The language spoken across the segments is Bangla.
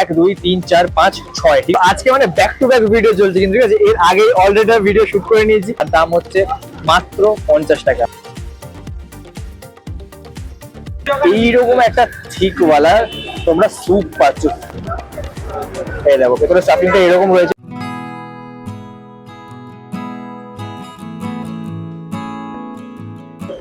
1 2 3 4 5 6 আজকে মানে ব্যাক টু ব্যাক ভিডিও চলছে, কিন্তু ঠিক আছে এর আগে অলরেডি ভিডিও শুট করে নিয়েছি। আর দাম হচ্ছে মাত্র 50 টাকা। এইরকম একটা থিকওয়ালা তোমরা স্যুপ পাচ্ছ। এই দেখো ভেতরে স্টাফিংটা এরকম রয়েছে।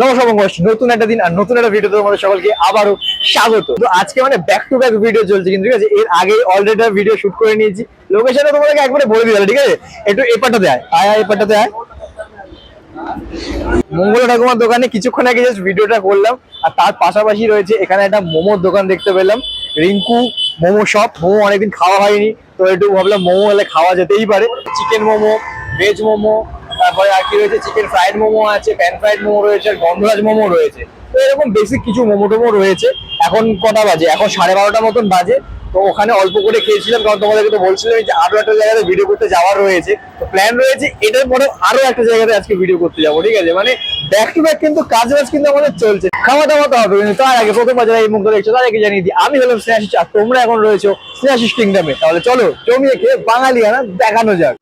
নমস্কার, নতুন একটা দিন আর নতুন একটা ভিডিওতে তোমাদের সকলকে আবারও স্বাগত। তো আজকে মানে ব্যাক টু ব্যাক ভিডিও চলছে, কিন্তু ঠিক আছে এর আগে অলরেডি ভিডিও শুট করে নিয়েছি। লোকেশনটা তোমাদেরকে একবারে বলে দিলাম, ঠিক আছে? একটু এপাটাতে আয় এপাটাতে আয়। মঙ্গল ঠাকুমার দোকানে কিছুক্ষণ আগে জাস্ট ভিডিওটা করলাম। আর তার পাশাপাশি রয়েছে এখানে একটা মোমোর দোকান দেখতে পেলাম, রিঙ্কু মোমো শপ। মোমো অনেকদিন খাওয়া হয়নি, তো একটু ভাবলাম মোমো হলে খাওয়া যেতেই পারে। চিকেন মোমো, ভেজ মোমো, তারপরে আর কি রয়েছে চিকেন ফ্রাইড মোমো আছে, প্যান ফ্রাইড মোমো রয়েছে, আর গন্ধরাজ মোমো রয়েছে। তো এরকম বেসিক কিছু মোমো টোমো রয়েছে। এখন কটা বাজে? এখন 12:30 মতন বাজে। তো ওখানে অল্প করে খেয়েছিলাম, কারণ তোমাদেরকে তো বলছিলাম যে আরো একটা জায়গাতে ভিডিও করতে যাওয়ার রয়েছে। তো প্ল্যান রয়েছে এটার পরে আরো একটা জায়গাতে আজকে ভিডিও করতে যাবো, ঠিক আছে? মানে ব্যাক টু ব্যাক কিন্তু কাজ কিন্তু আমাদের চলছে। খাওয়া দাওয়া তো হবে, কিন্তু তার আগে প্রথম বাজারে এই মুখ দেখছো তার আগে জানিয়ে দিই, আমি হলাম স্নেহাশিস আর তোমরা এখন রয়েছো স্নেহাশিস কিংডমে। তাহলে চলো জমিয়ে খেয়ে বাঙালিয়ানা দেখানো যাক।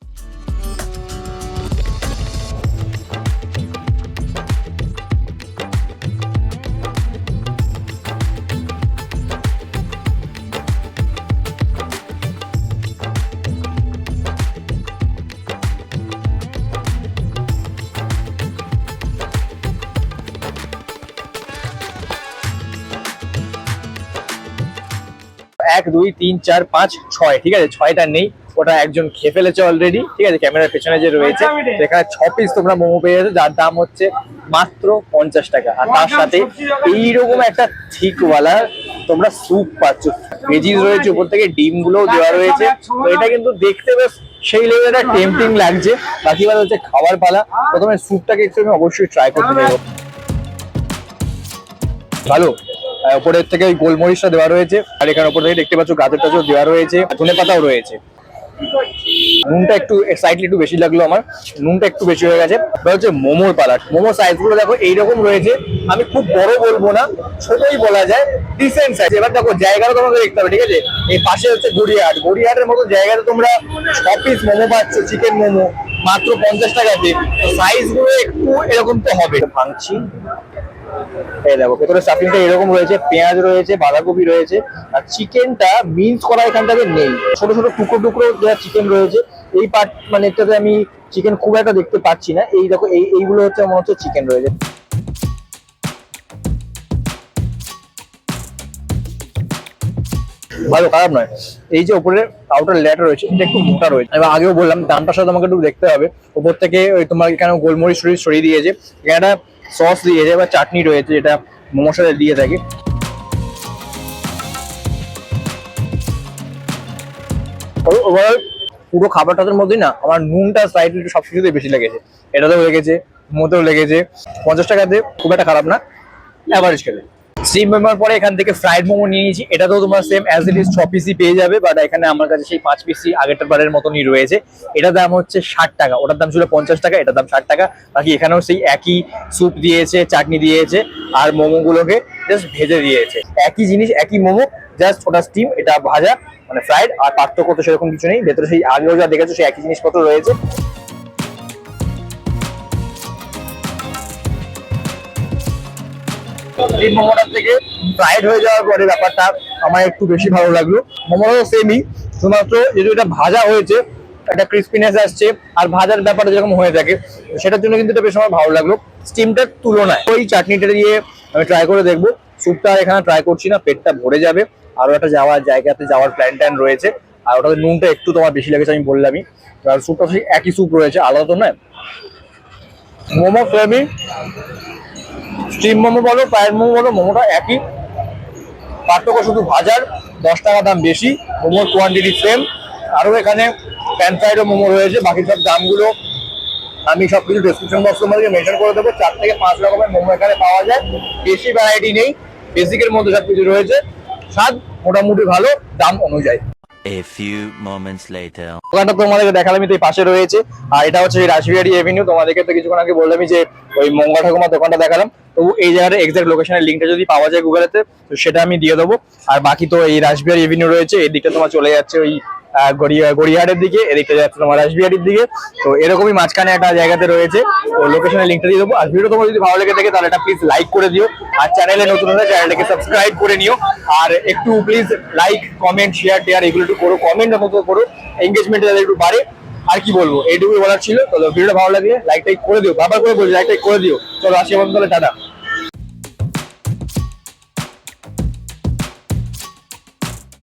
এক দুই তিন চার পাঁচ ছয়, ঠিক আছে? 6টা নেই, ওটা একজন খেয়ে ফেলেছে অলরেডি, ঠিক আছে? ক্যামেরার পেছনে যে রয়েছে সেখানে 6 পিস তোমরা মোমো পেয়ে যাচ্ছ, যার দাম হচ্ছে মাত্র 50 টাকা। আর তার সাথে এইরকম একটা থিকওয়ালা তোমরা স্যুপ পাচ্ছ। ভেজিস রয়েছে, উপর থেকে ডিম গুলোও দেওয়া রয়েছে। তো এটা কিন্তু দেখতে বেশ সেই লেভেলটা টেম্পটিং লাগছে। বাকি বার হচ্ছে খাবার পালা। প্রথমে স্যুপটাকে একটু আমি অবশ্যই ট্রাই করতে চাইবো। ভালো, উপরের থেকে ওই গোলমরিচটা দেওয়া রয়েছে, আর এখানে উপর থেকে দেখতে পাচ্ছ গাজর টাজর দেওয়া রয়েছে, ধনে পাতাও রয়েছে। নুনটা একটু সাইডলি একটু বেশি লাগলো আমার, নুনটা একটু বেশি হয়ে গেছে। হচ্ছে মোমোর পালাট, মোমো সাইজ গুলো দেখো এইরকম রয়েছে। আমি খুব বড় বলবো না, ছোটই বলা যায়, ডিসেন্ট সাইজ। এবার দেখো জায়গাটা তোমাকে দেখতে হবে, ঠিক আছে? এই পাশে হচ্ছে গড়িয়াহাট, গড়িয়াহাটের মতো জায়গাতে তোমরা 6 পিস মোমো পাচ্ছ, চিকেন মোমো মাত্র 50 টাকাতে। সাইজ গুলো একটু এরকম তো হবে। ভাঙছি, এই দেখো ভেতরে স্টাফিংটা এরকম রয়েছে, পেঁয়াজ রয়েছে, বাঁধাকপি রয়েছে। আর চিকেনটা মিন্স করা এখানটাতে নেই, ছোট ছোট টুকরো টুকরো চিকেন রয়েছে। এই পার্ট মানে এটাতে আমি চিকেন খুব একটা দেখতে পাচ্ছি না। এই দেখো এইগুলো হচ্ছে মনে হচ্ছে চিকেন রয়েছে। ভালো, খারাপ নয়। এই যে উপরে আউটার লেয়ার রয়েছে এটা একটু মোটা রয়েছে। এবার আগেও বললাম দামটার সাথে তোমাকে একটু দেখতে হবে। উপর থেকে ওই তোমার এখানে গোলমরিচ সরিয়ে দিয়েছে, এখানে সস দিয়েছে বা চাটনি রয়েছে, যেটা মোমোর সাথে দিয়ে থাকে। ওভারঅল পুরো খাবারটার মধ্যেই না আমার নুনটা সাইড একটু সবকিছুতেই বেশি লেগেছে। এটাতেও লেগেছে, মোমোতেও লেগেছে। 50 টাকাতে খুব একটা খারাপ না, অ্যাভারেজ খেলে। স্টিম মোমোর পরে এখান থেকে ফ্রাইড মোমো নিয়ে নিয়েছি। এটাতেও তোমার সেম অ্যাজ ইট ইজ 6 পিসই পেয়ে যাবে, বাট এখানে আমার কাছে সেই 5 পিসই আগেরটার বারের মতনই রয়েছে। এটার দাম হচ্ছে 60 টাকা, ওটার দাম ছিল 50 টাকা, এটার দাম 60 টাকা। বাকি এখানেও সেই একই স্যুপ দিয়েছে, চাটনি দিয়েছে, আর মোমোগুলোকে জাস্ট ভেজে দিয়েছে। একই জিনিস, একই মোমো, জাস্ট ওটা স্টিম, এটা ভাজা, মানে ফ্রাইড। আর পার্থক্য তো সেরকম কিছু নেই, ভেতরে সেই আগেও যা দেখেছো সেই একই জিনিসপত্র রয়েছে। এই মোমোটার থেকে ফ্রাইড হয়ে যাওয়ার পরে ব্যাপারটা আমার একটু বেশি ভালো লাগলো। মোমোটাও সেমই, শুধুমাত্র যেহেতু এটা ভাজা হয়েছে একটা ক্রিস্পিনেস আসছে, আর ভাজার ব্যাপারটা যেরকম হয়ে থাকে সেটার জন্য কিন্তু এটা বেশ আমার ভালো লাগলো স্টিমটার তুলনায়। ওই চাটনিটা দিয়ে আমি ট্রাই করে দেখবো। স্যুপটা এখানে ট্রাই করছি না, পেটটা ভরে যাবে। আরো একটা জায়গাতে যাওয়ার প্ল্যান ট্যান রয়েছে। আর ওটাতে নুনটা একটু তোমার বেশি লেগেছে, আমি বললামই। আর স্যুপটা সেই একই স্যুপ রয়েছে, আলাদা তো নয়। মোমো সেমই, স্টিম মোমো বলো ফ্রাইড মোমো বলো, মোমোটা একই। পার্থক্য শুধু ভাজার 10 টাকা দাম বেশি, মোমোর কোয়ান্টিটি সেম। আরও এখানে প্যান ফ্রাইডও মোমো রয়েছে। বাকি সব দামগুলো আমি সবকিছু ডেসক্রিপশন বক্সের মধ্যে মেনশন করে দেবো। 4 থেকে 5 রকমের মোমো এখানে পাওয়া যায়, বেশি ভ্যারাইটি নেই, বেসিকের মধ্যে সবকিছু রয়েছে। স্বাদ মোটামুটি ভালো দাম অনুযায়ী। A few moments later. দোকানটা তোমাদেরকে দেখালামই তো এই পাশে রয়েছে, আর এটা হচ্ছে রাসবিহারী এভিনিউ। তোমাদেরকে তো কিছুক্ষণ আগে বললামই যে ওই মঙ্গল ঠাকুমার দোকানটা দেখালাম, তো এই জায়গাটা এক্সাক্ট লোকেশনের লিঙ্কটা যদি পাওয়া যায় গুগলেতে তো সেটা আমি দিয়ে দেবো। আর বাকি তো এই রাসবিহারী এভিনিউ রয়েছে, এই দিকটা তোমার চলে যাচ্ছে ওই গড়িয়াহাটের দিকে, এদিকটা যাচ্ছে তোমার রাসবিহারীর দিকে। তো এরকমই মাঝখানে একটা জায়গাতে রয়েছে, তো লোকেশনের লিঙ্কটা দিয়ে দেবো। আর ভিডিও তোমার যদি ভালো লেগে থাকে তাহলে এটা প্লিজ লাইক করে দিও, আর চ্যানেলে নতুন হলে চ্যানেলটাকে সাবস্ক্রাইব করে নিও। আর একটু প্লিজ লাইক কমেন্ট শেয়ার টেয়ার এগুলো একটু করো, কমেন্ট অন্তত করো, এঙ্গেজমেন্ট যাতে একটু বাড়ে। আর কি বলবো, এইটুকুই বলার ছিল। তো ভিডিওটা ভালো লাগলে লাইক টাইক করে দিও, বারবার করে বলছি লাইক টাইক করে দিও। চলো আসি বন্ধু, তাহলে টাটা।